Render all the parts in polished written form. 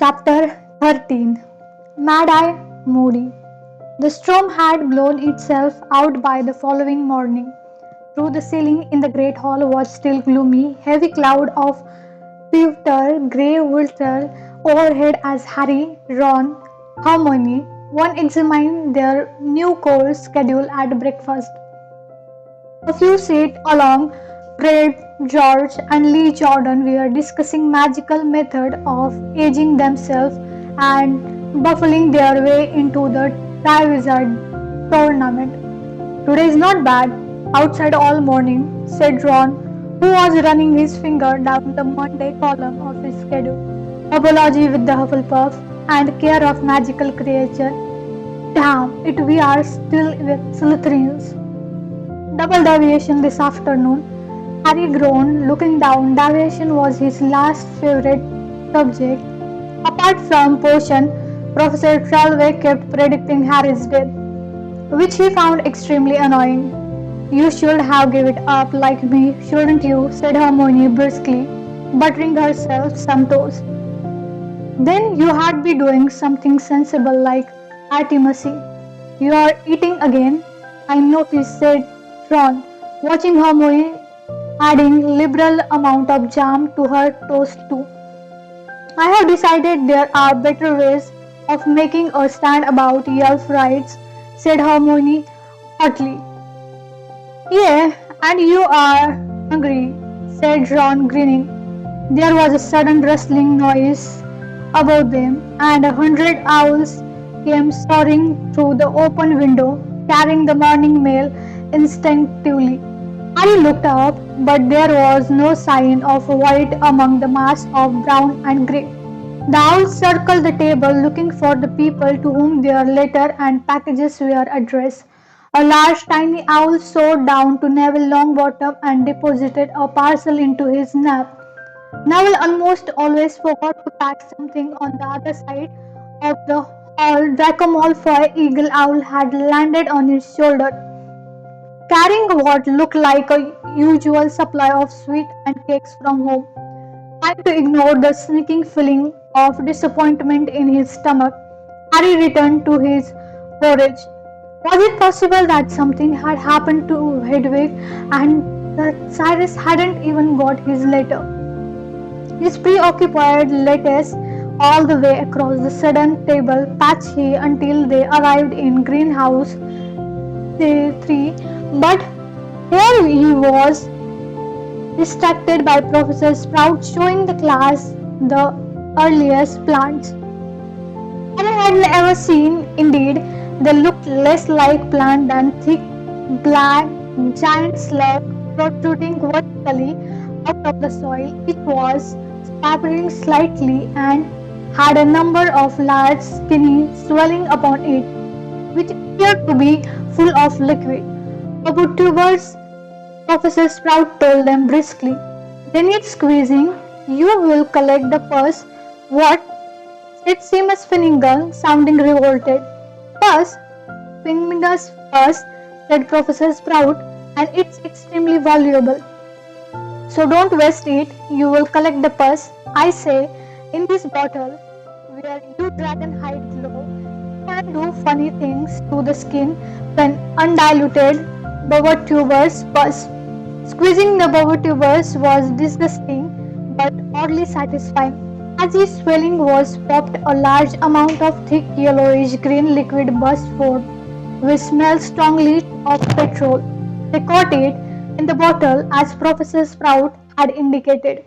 Chapter 13. Mad Eye Moody. The storm had blown itself out by the following morning. Through the ceiling in the great hall was still gloomy, heavy cloud of pewter grey wilted overhead as Harry, Ron, Hermione one examined their new course schedule at breakfast. A few seats along Fred, George, and Lee Jordan were discussing magical method of aging themselves and buffling their way into the Triwizard tournament. Today is not bad. Outside all morning, said Ron, who was running his finger down the Monday column of his schedule. Apology with the Hufflepuff and care of magical creature. Damn it, we are still with Slytherins. Double deviation this afternoon. Harry groaned, looking down. Deviation was his last favorite subject. Apart from potion, Professor Trelawney kept predicting Harry's death, which he found extremely annoying. You should have given it up like me, shouldn't you? Said Hermione briskly, buttering herself some toast. Then you had be doing something sensible like Artemisy. You are eating again, I noticed, said Ron, watching Hermione adding liberal amount of jam to her toast too. I have decided there are better ways of making a stand about elf rights, said Hermione hotly. Yeah, and you are hungry, said Ron, grinning. There was a sudden rustling noise above them, and 100 owls came soaring through the open window, carrying the morning mail instinctively. Harry looked up, but there was no sign of white among the mass of brown and grey. The owls circled the table looking for the people to whom their letter and packages were addressed. A large tiny owl soared down to Neville Longbottom and deposited a parcel into his nap. Neville almost always forgot to pack something on the other side of the hall. Draco Malfoy Eagle Owl had landed on his shoulder, carrying what looked like a usual supply of sweets and cakes from home. Trying to ignore the sneaking feeling of disappointment in his stomach, Harry returned to his porridge. Was it possible that something had happened to Hedwig and that Cyrus hadn't even got his letter? His preoccupied letters all the way across the sudden table patchy until they arrived in greenhouse 3, but here he was, distracted by Professor Sprout showing the class the earliest plants Harry had ever seen. Indeed, they looked less like plants than thick, black, giant slugs protruding vertically out of the soil. It was sparkling slightly and had a number of large, skinny swelling upon it, which appeared to be full of liquid. About tubers, Professor Sprout told them briskly. They need squeezing. You will collect the purse. What? Said Seamus Finnegan, sounding revolted. Purse? Finnegan's purse, said Professor Sprout, and it's extremely valuable. So don't waste it. You will collect the purse. I say, in this bottle, where you dragon hide glow, you can do funny things to the skin when undiluted bubble tubers pus. Squeezing the bubble tubers was disgusting but oddly satisfying. As his swelling was popped, a large amount of thick yellowish green liquid burst forth, which smelled strongly of petrol. They caught it in the bottle as Professor Sprout had indicated,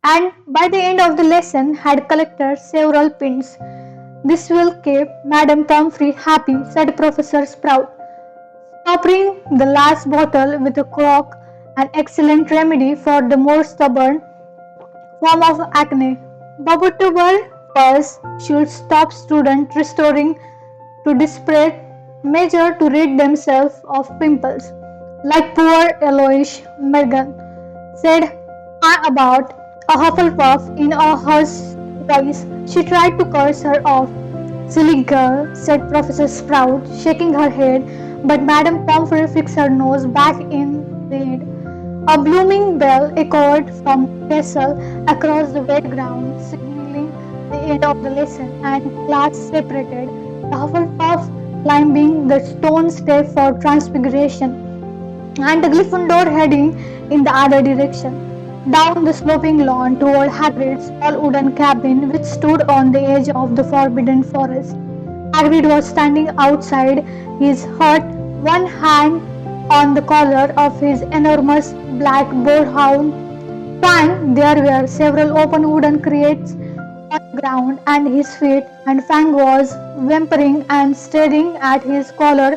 and by the end of the lesson had collected several pins. This will keep Madame Pomfrey happy, said Professor Sprout, stopping the last bottle with a cork, an excellent remedy for the more stubborn form of acne. Bubble pulse should stop students restoring to desperate measure to rid themselves of pimples, like poor Eloise Megan, said about a Hufflepuff in a harsh voice. She tried to curse her off. Silly girl, said Professor Sprout, shaking her head, but Madame Pomfrey fixed her nose back in the head. A booming bell echoed from the castle across the wet ground, signaling the end of the lesson and class separated. The Hufflepuff climbing the stone step for transfiguration and the Gryffindor heading in the other direction. Down the sloping lawn toward Hagrid's small wooden cabin which stood on the edge of the forbidden forest. Hagrid was standing outside his hut, one hand on the collar of his enormous black boarhound Fang, there were several open wooden crates on the ground at his feet, and Fang was whimpering and staring at his collar,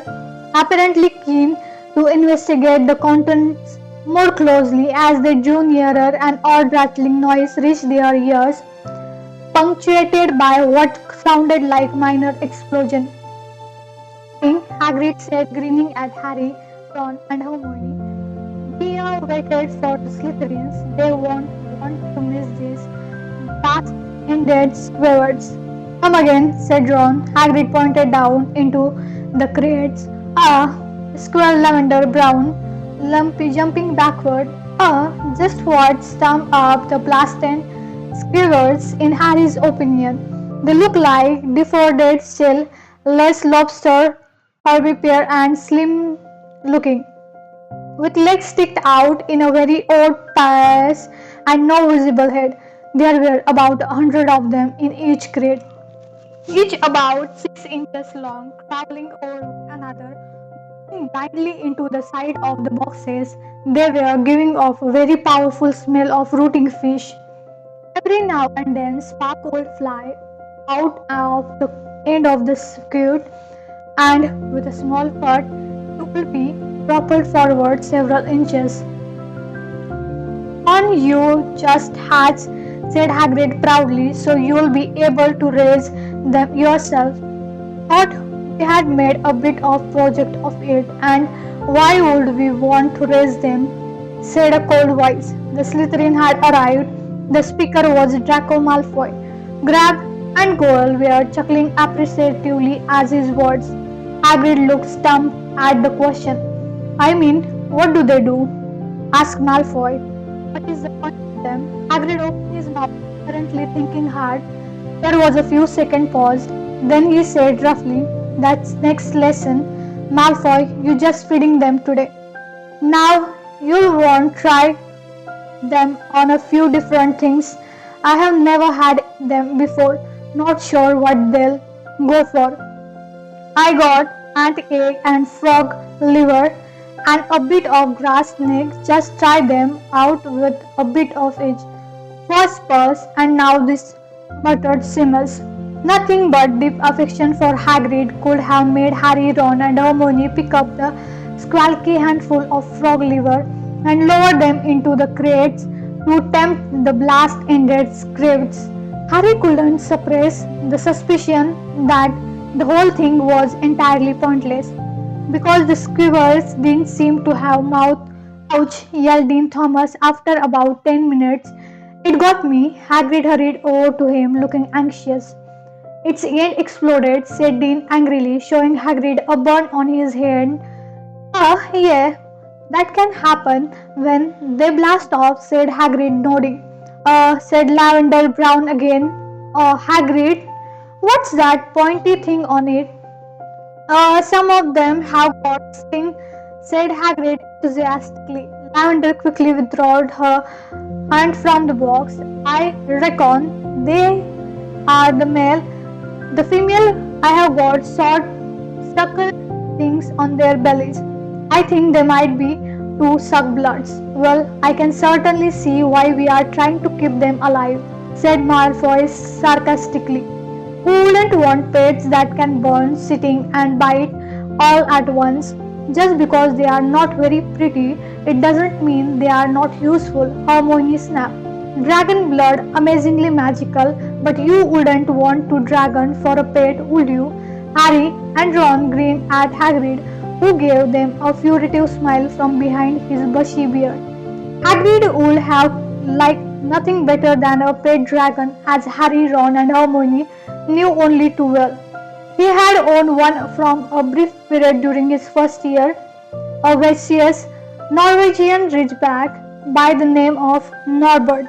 apparently keen to investigate the contents more closely. As they drew nearer, an odd rattling noise reached their ears, punctuated by what sounded like minor explosion. Hagrid said, grinning at Harry, Ron, and Hermione. We are waited for the Slytherins. They won't want to miss these fast-ended squares. Come again, said Ron. Hagrid pointed down into the crates. Square lavender brown, lumpy jumping backward. Just what stump up the blasted squares in Harry's opinion. They look like defrauded shell, less lobster, herbipair and slim looking with legs sticked out in a very odd pass and no visible head. There were about 100 of them in each crate, each about 6 inches long, crawling over another, looking blindly into the side of the boxes. They were giving off a very powerful smell of rotting fish. Every now and then, spark would fly out of the end of the skewer, and with a small putt, it would be propelled forward several inches. On you just hatch, said Hagrid proudly, so you'll be able to raise them yourself. Thought we had made a bit of project of it, and why would we want to raise them? Said a cold voice. The Slytherin had arrived. The speaker was Draco Malfoy. Crabbe and Goyle were chuckling appreciatively at his words. Hagrid looked stumped at the question. I mean, what do they do? Asked Malfoy. What is the point of them? Hagrid opened his mouth, apparently thinking hard. There was a few second pause. Then he said roughly, that's next lesson. Malfoy, you just feeding them today. Now you'll want to try them on a few different things. I have never had them before. Not sure what they'll go for. I got ant egg and frog liver and a bit of grass snake. Just try them out with a bit of each. First purse and now this, muttered Simmons. Nothing but deep affection for Hagrid could have made Harry, Ron and Hermione pick up the squalky handful of frog liver and lower them into the crates to tempt the blast-ended scripts. Harry couldn't suppress the suspicion that the whole thing was entirely pointless, because the squirrels didn't seem to have mouth. Ouch, yelled Dean Thomas after about 10 minutes. It got me. Hagrid hurried over to him, looking anxious. Its end exploded, said Dean angrily, showing Hagrid a burn on his hand. Yeah, that can happen when they blast off, said Hagrid, nodding. Said Lavender Brown again. Hagrid, what's that pointy thing on it? Some of them have got sting, said Hagrid enthusiastically. Lavender quickly withdrew her hand from the box. I reckon they are the male. The female I have got short, suckle things on their bellies. I think they might be to suck bloods. Well, I can certainly see why we are trying to keep them alive, said Malfoy sarcastically. Who wouldn't want pets that can burn, sting and bite all at once? Just because they are not very pretty, it doesn't mean they are not useful, Hermione snapped. Dragon blood, amazingly magical, but you wouldn't want to dragon for a pet, would you? Harry and Ron grinned at Hagrid, who gave them a furtive smile from behind his bushy beard. Hagrid would have liked nothing better than a pet dragon, as Harry, Ron and Hermione knew only too well. He had owned one from a brief period during his first year, a vicious Norwegian ridgeback by the name of Norbert.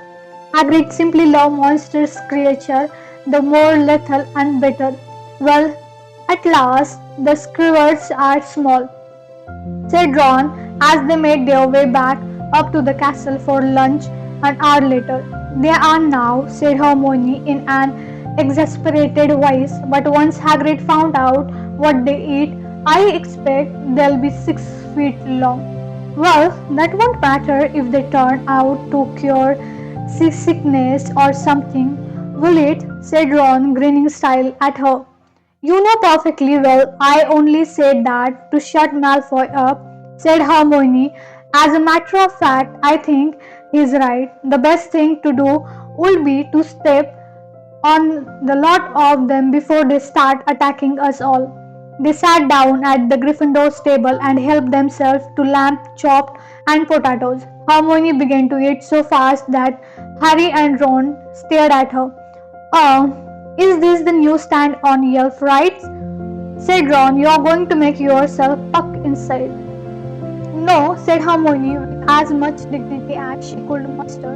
Hagrid simply loved monstrous creatures the more lethal and bitter. Well, at last, the skewers are small, said Ron as they made their way back up to the castle for lunch an hour later. They are now, said Hermione in an exasperated voice, but once Hagrid found out what they eat, I expect they'll be 6 feet long. Well, that won't matter if they turn out to cure sickness or something, will it? Said Ron, grinning style at her. You know perfectly well I only said that to shut Malfoy up, said Hermione. As a matter of fact, I think he's right. The best thing to do would be to step on the lot of them before they start attacking us all. They sat down at the Gryffindor's table and helped themselves to lamb chopped and potatoes. Hermione began to eat so fast that Harry and Ron stared at her. Is this the new stand on Yelf rights? Said Ron, you're going to make yourself puck inside. No, said Hermione with as much dignity as she could muster,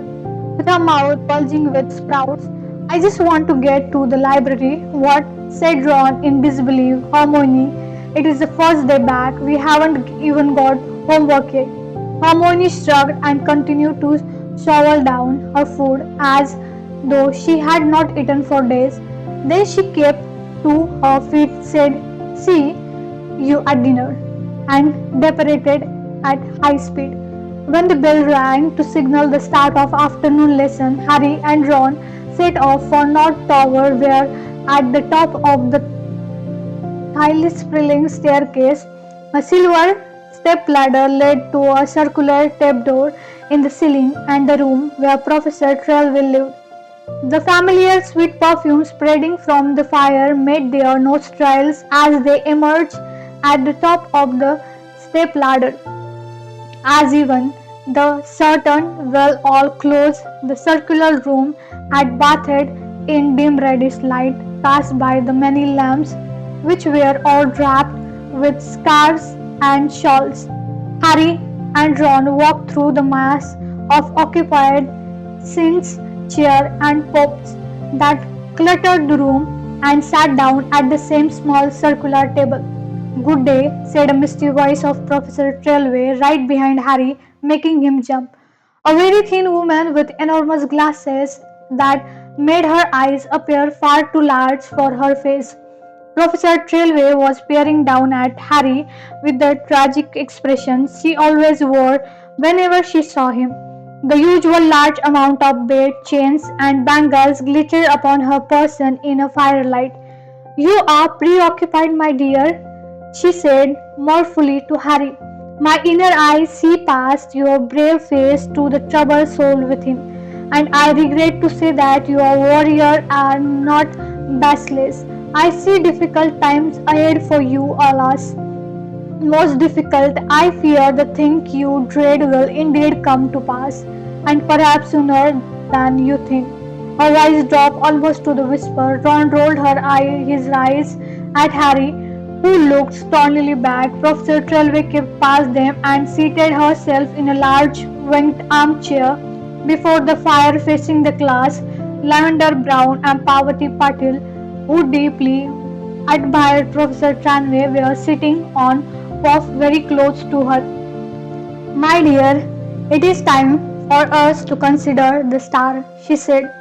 with her mouth bulging with sprouts. I just want to get to the library. What? Said Ron in disbelief. Hermione, it is the first day back. We haven't even got homework yet. Hermione shrugged and continued to shovel down her food as though she had not eaten for days. Then she kept to her feet, said, See you at dinner, and departed at high speed. When the bell rang to signal the start of afternoon lesson, Harry and Ron set off for North Tower where at the top of the highly spiraling staircase, a silver step ladder led to a circular tape door in the ceiling and the room where Professor Trelawney lived. The familiar sweet perfume spreading from the fire made their nostrils as they emerged at the top of the step ladder. As even the certain well all closed, the circular room had bathed in dim reddish light cast by the many lamps which were all draped with scarves and shawls. Harry and Ron walked through the mass of occupied seats, chairs, and pots that cluttered the room and sat down at the same small circular table. Good day, said a misty voice of Professor Trelawney right behind Harry, making him jump. A very thin woman with enormous glasses that made her eyes appear far too large for her face. Professor Trelawney was peering down at Harry with the tragic expression she always wore whenever she saw him. The usual large amount of bead chains and bangles glittered upon her person in a firelight. You are preoccupied, my dear, she said mournfully to Harry. My inner eyes see past your brave face to the troubled soul within, and I regret to say that your warriors are not baseless. I see difficult times ahead for you, alas. Most difficult, I fear the thing you dread will indeed come to pass, and perhaps sooner than you think. Her voice dropped almost to the whisper. Ron rolled his eyes at Harry, who looked stonily back. Professor Trelawney kept past them and seated herself in a large winged armchair before the fire facing the class. Lavender Brown and Parvati Patil, who deeply admired Professor Tranway, were sitting on puff very close to her. My dear, it is time for us to consider the star, she said.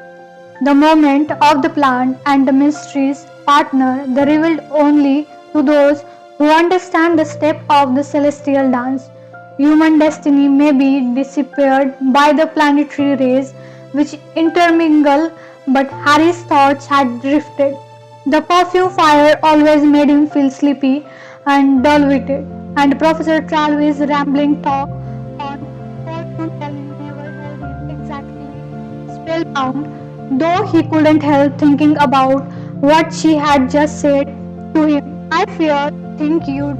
The moment of the plant and the mystery's partner, the revealed only to those who understand the step of the celestial dance. Human destiny may be dissipated by the planetary rays which intermingle, but Harry's thoughts had drifted. The perfume fire always made him feel sleepy and dull-witted, and Professor Trelawney's rambling talk on fortune-telling never held him exactly spellbound, though he couldn't help thinking about what she had just said to him. I fear think you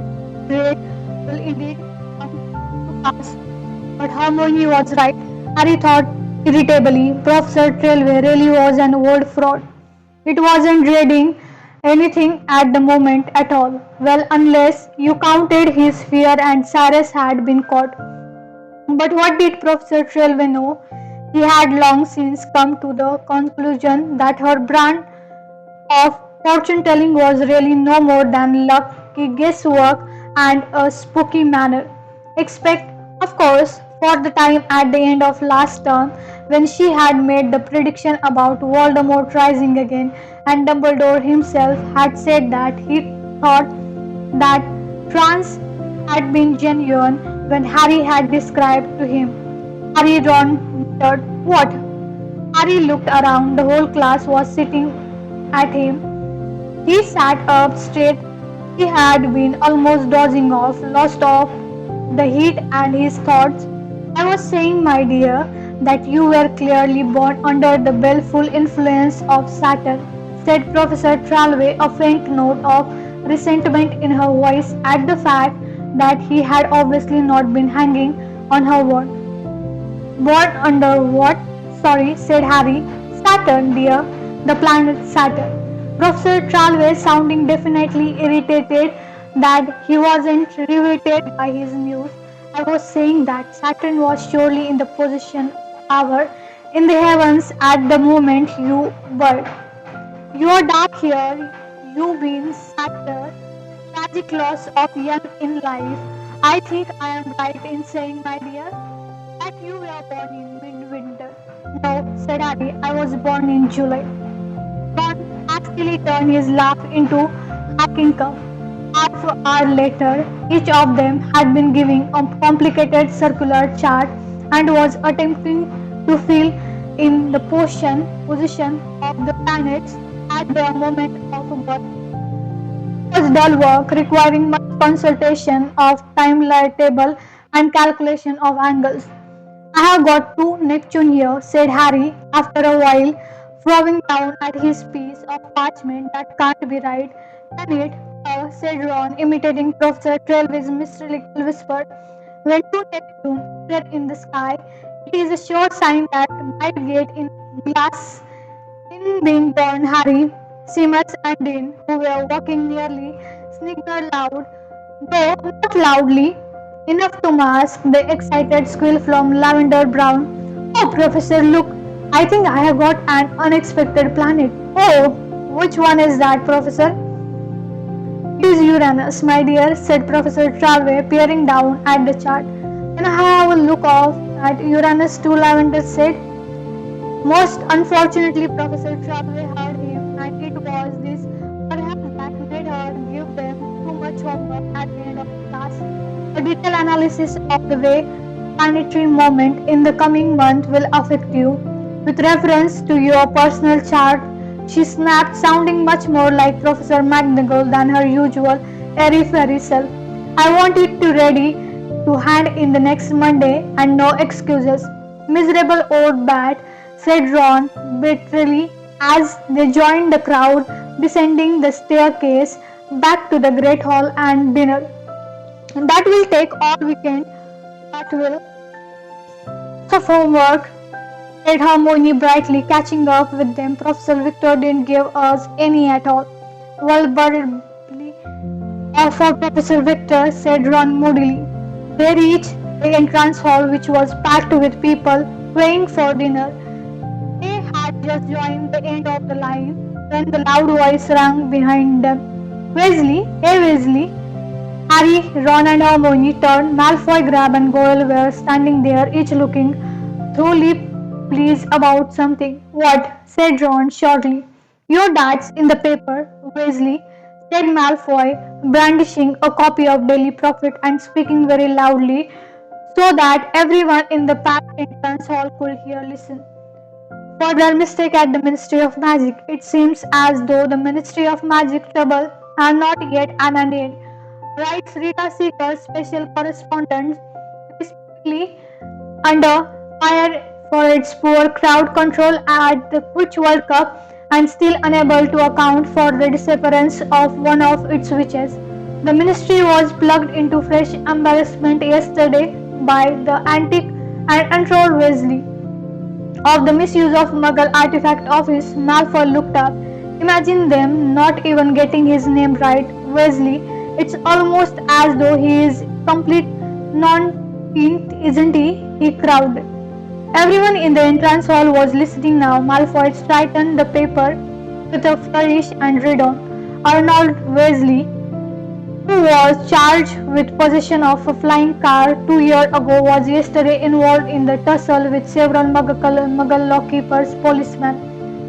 dread will indeed come to pass. But Harmony was right. Harry thought irritably. Professor Trelawney really was an old fraud. It wasn't dreading anything at the moment at all. Well, unless you counted his fear and Cyrus had been caught. But what did Professor Trelawney know? He had long since come to the conclusion that her brand of fortune telling was really no more than lucky guesswork and a spooky manner. Except, of course, for the time at the end of last term when she had made the prediction about Voldemort rising again, and Dumbledore himself had said that he thought that trance had been genuine when Harry had described to him. Harry Ron muttered, "What?" Harry looked around. The whole class was sitting at him. He sat up straight. He had been almost dozing off, lost of the heat and his thoughts. "I was saying, my dear, that you were clearly born under the baleful influence of Saturn," said Professor Tralway, a faint note of resentment in her voice at the fact that he had obviously not been hanging on her word. "Born under what?" "Sorry," said Harry. "Saturn, dear. The planet Saturn." Professor Tralway, sounding definitely irritated that he wasn't riveted by his news. "I was saying that Saturn was surely in the position of power in the heavens at the moment you were. You're dark here, you being Saturn, tragic loss of young in life. I think I am right in saying, my dear, that you were born in midwinter." "No," said Harry, "I was born in July." Ron hastily turned his laugh into hacking cough. Half an hour later, each of them had been giving a complicated circular chart and was attempting to fill in the position of the planets at the moment of birth. It was dull work requiring much consultation of timetable and calculation of angles. "I have got two Neptune here," said Harry after a while, frowning down at his piece of parchment. "That can't be right, can it?" Said Ron, imitating Professor Trelawney's mystical whisper. "When two Neptunes appear in the sky, it is a sure sign that might get in glass." In being born, Harry, Seamus and Dean, who were walking nearly, sniggered loud, though not loudly enough to mask the excited squeal from Lavender Brown. "Oh, Professor, look! I think I have got an unexpected planet." "Oh, which one is that, Professor?" "It is Uranus, my dear," said Professor Travey, peering down at the chart. "Can I have a look off at Uranus too?" Lavender said. Most unfortunately, Professor Trelawney heard him, and it was this perhaps that made her give them too much homework at the end of the class. A detailed analysis of the way planetary movement in the coming month will affect you, with reference to your personal chart, she snapped, sounding much more like Professor McGonagall than her usual airy-fairy self. "I want it to ready to hand in the next Monday, and no excuses." "Miserable old bat," said Ron bitterly as they joined the crowd descending the staircase back to the Great Hall and dinner. "That will take all weekend. That will." "Lots of homework," said Hermione brightly, catching up with them. "Professor Victor didn't give us any at all." "Well, probably for Professor Victor," said Ron moodily. They reached the entrance hall, which was packed with people waiting for dinner. They had just joined the end of the line when the loud voice rang behind them. "Weasley! Hey, Weasley!" Harry, Ron and Hermione turned. Malfoy, Crabbe and Goyle were standing there, each looking thoroughly pleased about something. "What?" said Ron shortly. "Your dad's in the paper, Weasley," said Malfoy, brandishing a copy of Daily Prophet and speaking very loudly so that everyone in the packed entrance hall could hear. "Listen. For their mistake at the Ministry of Magic. It seems as though the Ministry of Magic trouble are not yet at an end," writes Rita Seeker, special correspondent, respectively under fire for its poor crowd control at the Quidditch World Cup and still unable to account for the disappearance of one of its witches. The ministry was plugged into fresh embarrassment yesterday by the antic and untrolled Weasley of the misuse of Muggle artifact office. Malfoy looked up. "Imagine them not even getting his name right, Weasley. It's almost as though he is complete non-teen, isn't he?" he crowded. Everyone in the entrance hall was listening now. Malfoy straightened the paper with a flourish and redoubt. Arnold Weasley, who was charged with possession of a flying car 2 years ago, was yesterday involved in the tussle with several Muggle lockkeepers policemen.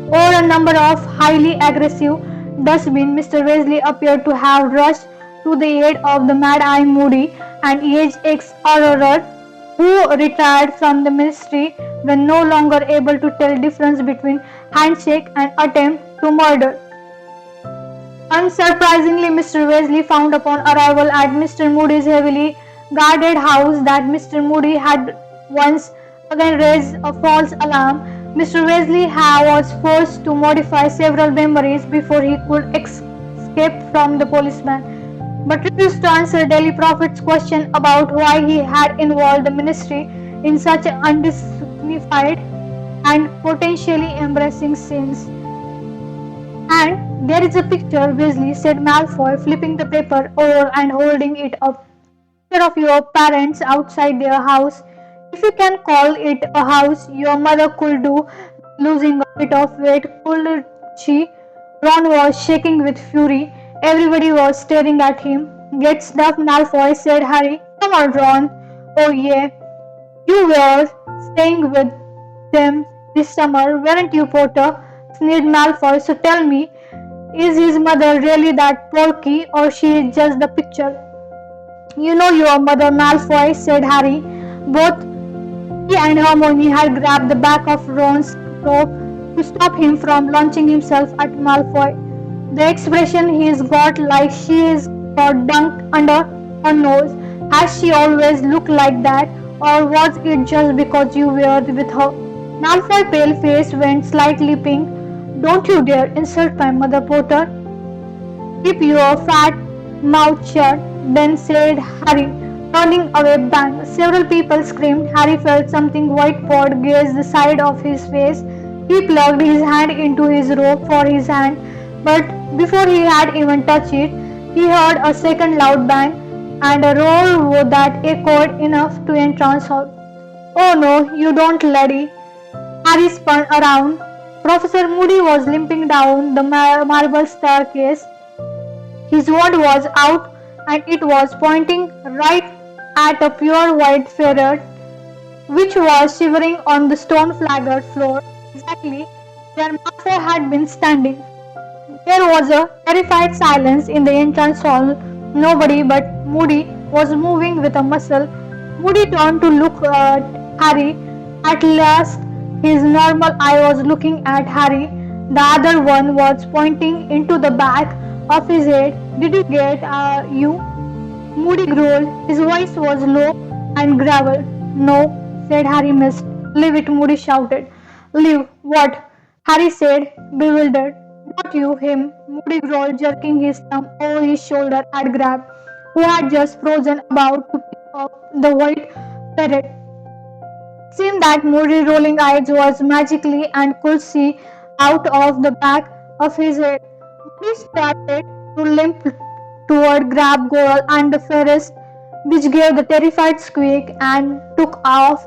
Over a number of highly aggressive dustmen, Mr. Weasley appeared to have rushed to the aid of the Mad-Eye Moody, an aged ex-auror who retired from the ministry when no longer able to tell difference between handshake and attempt to murder. Unsurprisingly, Mr. Weasley found upon arrival at Mr. Moody's heavily guarded house that Mr. Moody had once again raised a false alarm. Mr. Weasley was forced to modify several memories before he could escape from the policeman, but refused to answer Daily Prophet's question about why he had involved the ministry in such undignified and potentially embarrassing scenes. And there is a picture, Weasley, said Malfoy, flipping the paper over and holding it up. Picture of your parents outside their house. If you can call it a house, your mother could do losing a bit of weight, could she? Ron was shaking with fury. Everybody was staring at him. Get stuff, Malfoy, said Harry. Come on, Ron. Oh, yeah. You were staying with them this summer, weren't you, Potter? Sneered Malfoy. So tell me, is his mother really that porky, or she is just the picture? You know your mother, Malfoy, said Harry. Both he and Hermione had grabbed the back of Ron's coat to stop him from launching himself at Malfoy. The expression he's got, like she's got dunked under her nose. Has she always looked like that, or was it just because you were with her? Malfoy's pale face went slightly pink. Don't you dare insult my mother, Potter. Keep your fat mouth shut, then said Harry, turning away bang. Several people screamed. Harry felt something white poured against the side of his face. He plugged his hand into his robe for his hand, but before he had even touched it, he heard a second loud bang and a roar that echoed enough to entrance her. Oh no, you don't, laddie. Harry spun around. Professor Moody was limping down the marble staircase. His wand was out and it was pointing right at a pure white ferret which was shivering on the stone-flagged floor exactly where Malfoy had been standing. There was a terrified silence in the entrance hall. Nobody but Moody was moving with a muscle. Moody turned to look at Harry. At last, his normal eye was looking at Harry. The other one was pointing into the back of his head. Did you get you? Moody growled. His voice was low and gravel. No, said Harry missed. Leave it, Moody shouted. Leave what? Harry said, bewildered. Not you, him, Moody growled, jerking his thumb over his shoulder at Grab, who had just frozen about to pick up the white ferret. It seemed that Moody's rolling eyes was magically and could see out of the back of his head. Moody started to limp toward Grab Goyle and the ferret, which gave the terrified squeak and took off,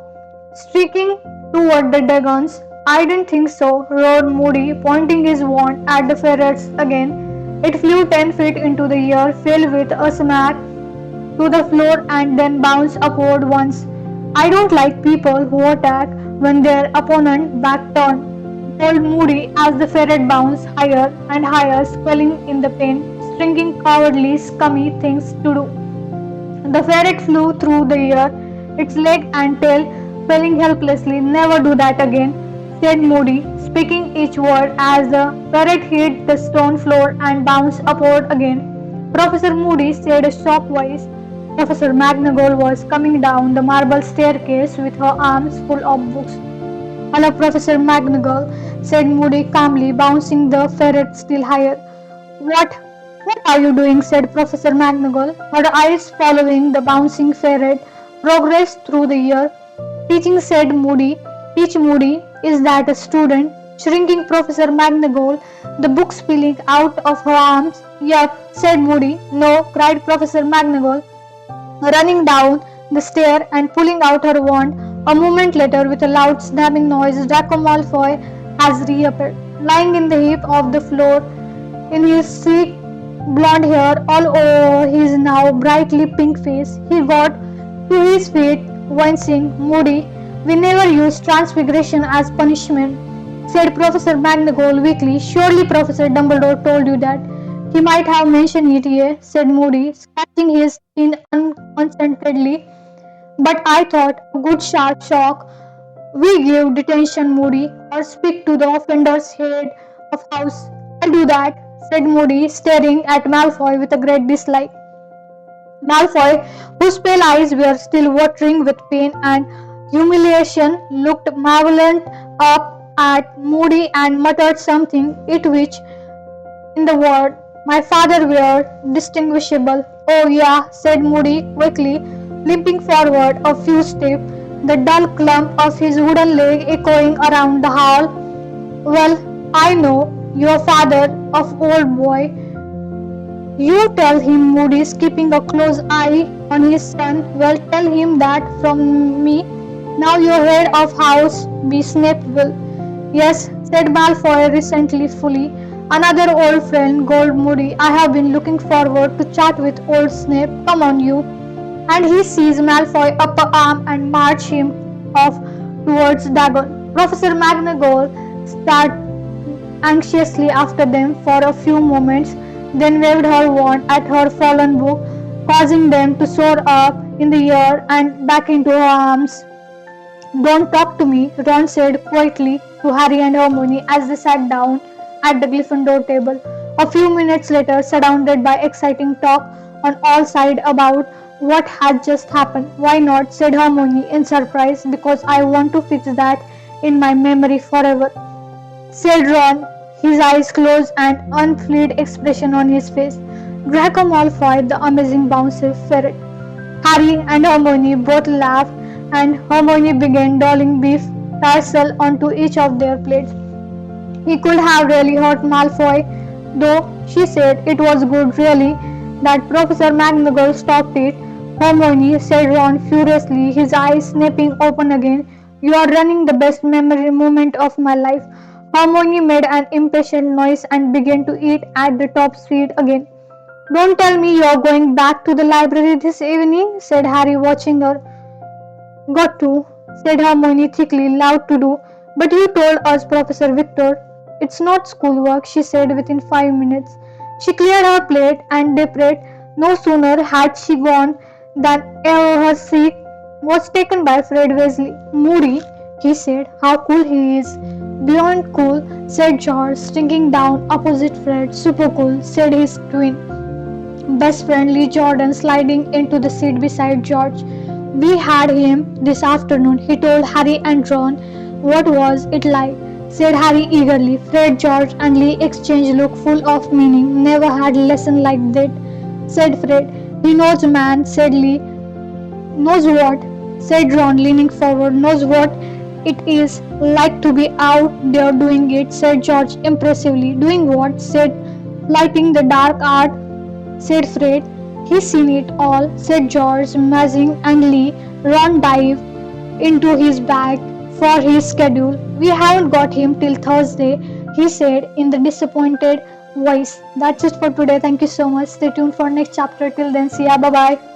streaking toward the dragons. I didn't think so, roared Moody, pointing his wand at the ferrets again. It flew 10 feet into the air, fell with a smack to the floor, and then bounced upward once. I don't like people who attack when their opponent back turned, told Moody as the ferret bounced higher and higher, squealing in the pain, stringing cowardly, scummy things to do. The ferret flew through the air, its leg and tail failing helplessly. Never do that again, said Moody, speaking each word as the ferret hit the stone floor and bounced upward again. Professor Moody, said a shocked voice. Professor McGonagall was coming down the marble staircase with her arms full of books. Hello, Professor McGonagall, said Moody calmly, bouncing the ferret still higher. What are you doing? Said Professor McGonagall, her eyes following the bouncing ferret progress through the air. Teaching, said Moody. Teach, Moody. Is that a student? Shrinking Professor McGonagall, the book spilling out of her arms. Yup, said Moody. No, cried Professor McGonagall, running down the stair and pulling out her wand. A moment later, with a loud snapping noise, Draco Malfoy has reappeared. lying in the heap of the floor, in his sleek blonde hair all over his now brightly pink face. He got to his feet, wincing. Moody, we never use transfiguration as punishment, said Professor McGonagall weakly. Surely Professor Dumbledore told you that. He might have mentioned it, yeah, said Moody, scratching his chin unconcernedly. But I thought a good sharp shock we give detention, Moody, or speak to the offender's head of house. I'll do that, said Moody, staring at Malfoy with a great dislike. Malfoy, whose pale eyes were still watering with pain and humiliation, looked malevolent up at Moody and muttered something, it which, in the word, my father were distinguishable. Oh, yeah, said Moody quickly, limping forward a few steps, the dull clump of his wooden leg echoing around the hall. Well, I know, your father, of old boy. You tell him Moody's keeping a close eye on his son. Well, tell him that from me. Now your head of house be Snape will. Yes, said Malfoy resentfully. Another old friend, Gold Moody. I have been looking forward to chat with old Snape. Come on, you. And he seized Malfoy upper arm and marched him off towards Dagon. Professor McGonagall stared anxiously after them for a few moments, then waved her wand at her fallen book, causing them to soar up in the air and back into her arms. Don't talk to me, Ron said quietly to Harry and Hermione as they sat down at the Gryffindor table. A few minutes later, surrounded by exciting talk on all sides about what had just happened. Why not? Said Hermione in surprise. Because I want to fix that in my memory forever, said Ron, his eyes closed and unfleet expression on his face. Draco Malfoy, the amazing bouncer ferret. Harry and Hermione both laughed, and Hermione began doling beef tarsal onto each of their plates. He could have really hurt Malfoy, though, she said it was good, really, that Professor McGonagall stopped it. Hermione, said Ron furiously, his eyes snapping open again. You are running the best memory moment of my life. Hermione made an impatient noise and began to eat at the top speed again. Don't tell me you're going back to the library this evening, said Harry, watching her. Got to, said Hermione thickly, loud to do. But you told us, Professor Victor. It's not schoolwork, she said within 5 minutes. She cleared her plate and departed. No sooner had she gone than her seat was taken by Fred Weasley. Moody, he said, how cool he is. Beyond cool, said George, slinking down opposite Fred. Super cool, said his twin best friend Lee Jordan, sliding into the seat beside George. We had him this afternoon, he told Harry and Ron. What was it like? Said Harry eagerly. Fred, George, and Lee exchanged look full of meaning. Never had lesson like that, said Fred. He knows, man, said Lee. Knows what? Said Ron, leaning forward. Knows what it is like to be out there doing it, said George impressively. Doing what? Said lighting the dark art, said Fred. He's seen it all, said George, Mazing and Lee. Ron dived into his bag for his schedule. We haven't got him till Thursday, he said in the disappointed voice. That's it for today. Thank you so much. Stay tuned for next chapter. Till then, see ya. Bye bye.